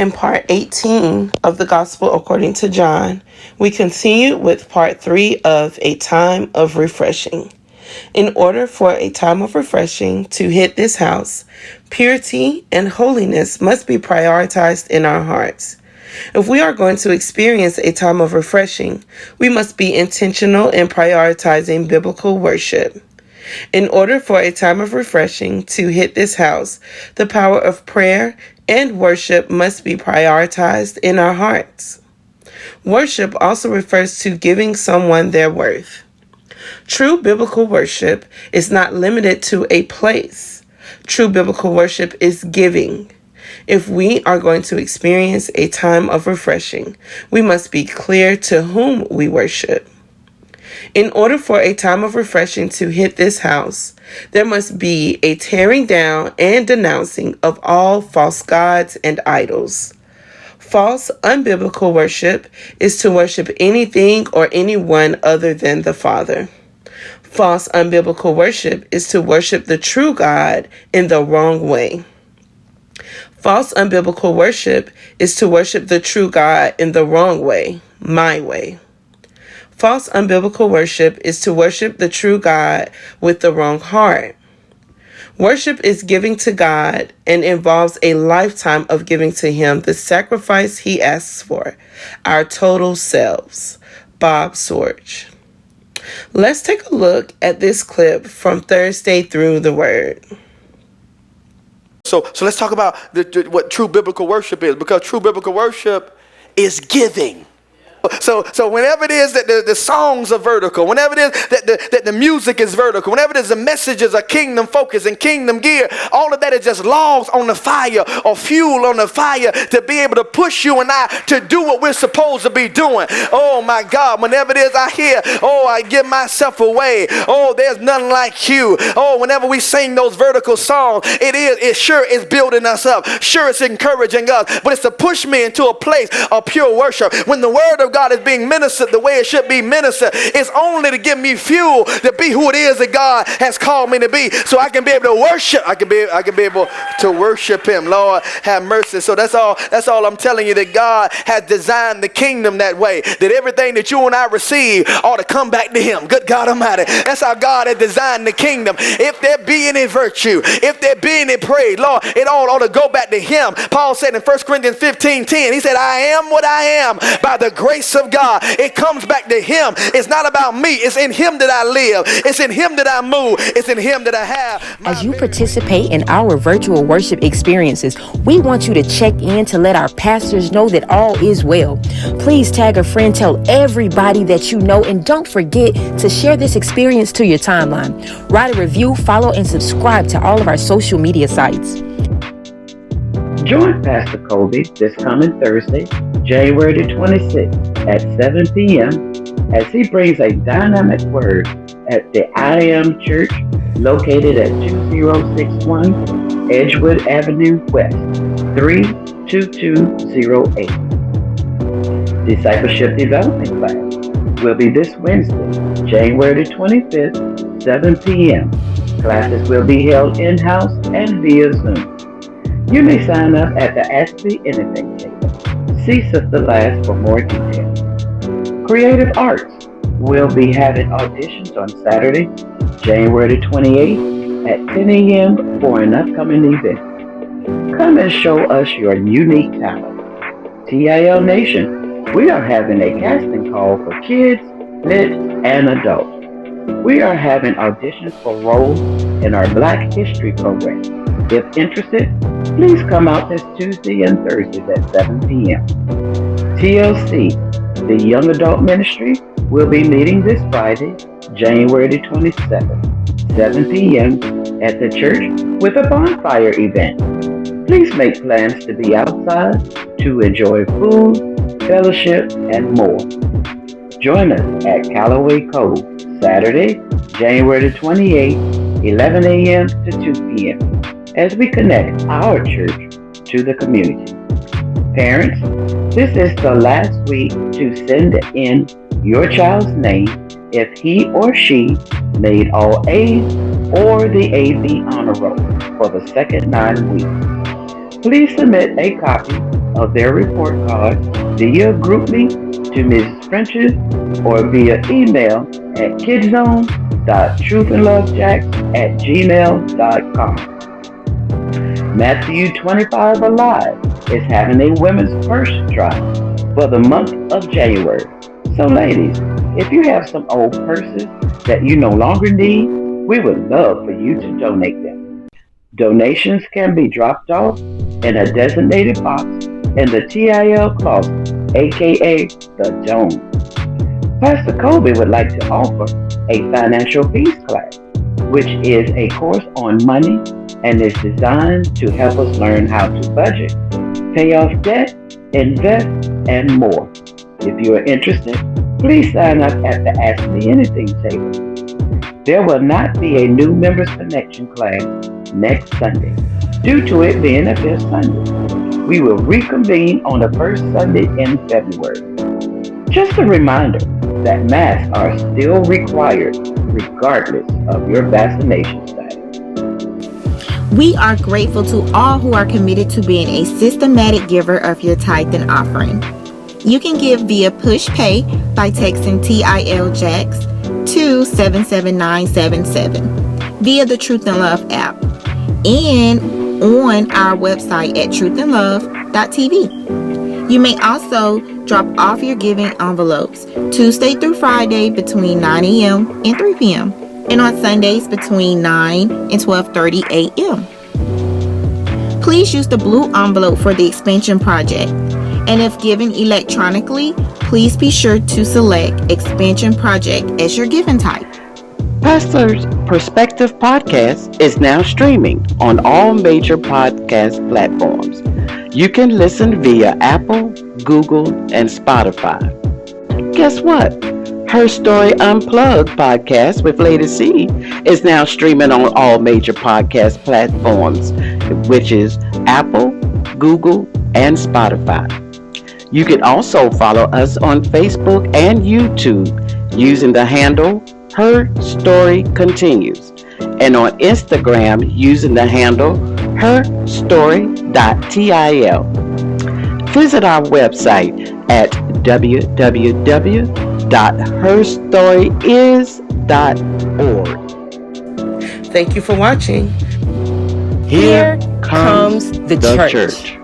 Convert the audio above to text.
In part 18 of the Gospel according to John, we continue with part 3 of A Time of Refreshing. In order for a time of refreshing to hit this house, purity and holiness must be prioritized in our hearts. If we are going to experience a time of refreshing, we must be intentional in prioritizing biblical worship. In order for a time of refreshing to hit this house, the power of prayer and worship must be prioritized in our hearts. Worship also refers to giving someone their worth. True biblical worship is not limited to a place. True biblical worship is giving. If we are going to experience a time of refreshing, we must be clear to whom we worship. In order for a time of refreshing to hit this house, there must be a tearing down and denouncing of all false gods and idols. False, unbiblical worship is to worship anything or anyone other than the Father. False, unbiblical worship is to worship the true God in the wrong way. False, unbiblical worship is to worship the true God in the wrong way, my way. False, unbiblical worship is to worship the true God with the wrong heart. Worship is giving to God and involves a lifetime of giving to Him the sacrifice He asks for, our total selves. Bob Sorge. Let's take a look at this clip from Thursday Through the Word. So let's talk about what true biblical worship is, because true biblical worship is giving. So whenever it is that the songs are vertical, whenever it is that the music is vertical, whenever it is the messages are kingdom focused and kingdom gear, all of that is just logs on the fire or fuel on the fire to be able to push you and I to do what we're supposed to be doing. Oh my God, whenever it is I hear, oh, I give myself away, oh, there's none like you, oh, whenever we sing those vertical songs, it sure is building us up, sure it's encouraging us, but it's to push me into a place of pure worship. When the word of God is being ministered the way it should be ministered, it's only to give me fuel to be who it is that God has called me to be, so I can be able to worship. I can be able to worship Him. Lord, have mercy. So that's all I'm telling you, that God has designed the kingdom that way, that everything that you and I receive ought to come back to Him. Good God Almighty. That's how God has designed the kingdom. If there be any virtue, if there be any praise, Lord, it all ought to go back to Him. Paul said in 1 Corinthians 15:10, he said, I am what I am by the grace of God. It comes back to Him. It's not about me. It's in Him that I live. It's in Him that I move. It's in Him that I have. As you participate in our virtual worship experiences, we want you to check in to let our pastors know that all is well. Please tag a friend, tell everybody that you know, and don't forget to share this experience to your timeline. Write a review, follow, and subscribe to all of our social media sites. Join Pastor Cobie this coming Thursday, January the 26th at 7 p.m. as he brings a dynamic word at the I Am Church located at 2061 Edgewood Avenue West, 32208. Discipleship Development class will be this Wednesday, January the 25th, 7 p.m. Classes will be held in-house and via Zoom. You may sign up at the Ask Me Anything table. See Sister Lass for more details. Creative Arts will be having auditions on Saturday, January the 28th at 10 a.m. for an upcoming event. Come and show us your unique talent. TIL Nation, we are having a casting call for kids, lit, and adults. We are having auditions for roles in our Black History program. If interested, please come out this Tuesday and Thursday at 7 p.m. TLC, the Young Adult Ministry, will be meeting this Friday, January the 27th, 7 p.m. at the church with a bonfire event. Please make plans to be outside to enjoy food, fellowship, and more. Join us at Callaway Cove, Saturday, January the 28th, 11 a.m. to 2 p.m. as we connect our church to the community. Parents, this is the last week to send in your child's name if he or she made all A's or the AV honor roll for the second 9 weeks. Please submit a copy of their report card via GroupMe to Ms. French's or via email at kidzone.truthandlovejacks@gmail.com. Matthew 25 Alive is having a women's first trial for the month of January. So ladies, if you have some old purses that you no longer need, we would love for you to donate them. Donations can be dropped off in a designated box in the TIL closet, aka the Dome. Pastor Cobie would like to offer a financial peace class, which is a course on money and is designed to help us learn how to budget, pay off debt, invest, and more. If you are interested, please sign up at the Ask Me Anything table. There will not be a new Members Connection class next Sunday, due to it being a fifth Sunday. We will reconvene on the first Sunday in February. Just a reminder that masks are still required regardless of your vaccination status. We are grateful to all who are committed to being a systematic giver of your tithe and offering. You can give via push pay by texting TILJAX to 77977 via the Truth and Love app and on our website at truthandlove.tv. You may also drop off your giving envelopes Tuesday through Friday between 9 a.m. and 3 p.m. and on Sundays between 9 and 12:30 a.m. Please use the blue envelope for the expansion project. And if given electronically, please be sure to select Expansion Project as your giving type. Pastor's Perspective Podcast is now streaming on all major podcast platforms. You can listen via Apple, Google, and Spotify. Guess what? Her Story Unplugged podcast with Lady C is now streaming on all major podcast platforms, which is Apple, Google, and Spotify. You can also follow us on Facebook and YouTube using the handle Her Story Continues, and on Instagram using the handle herstory.til. Visit our website at www.herstoryis.org. Thank you for watching. Here comes the church.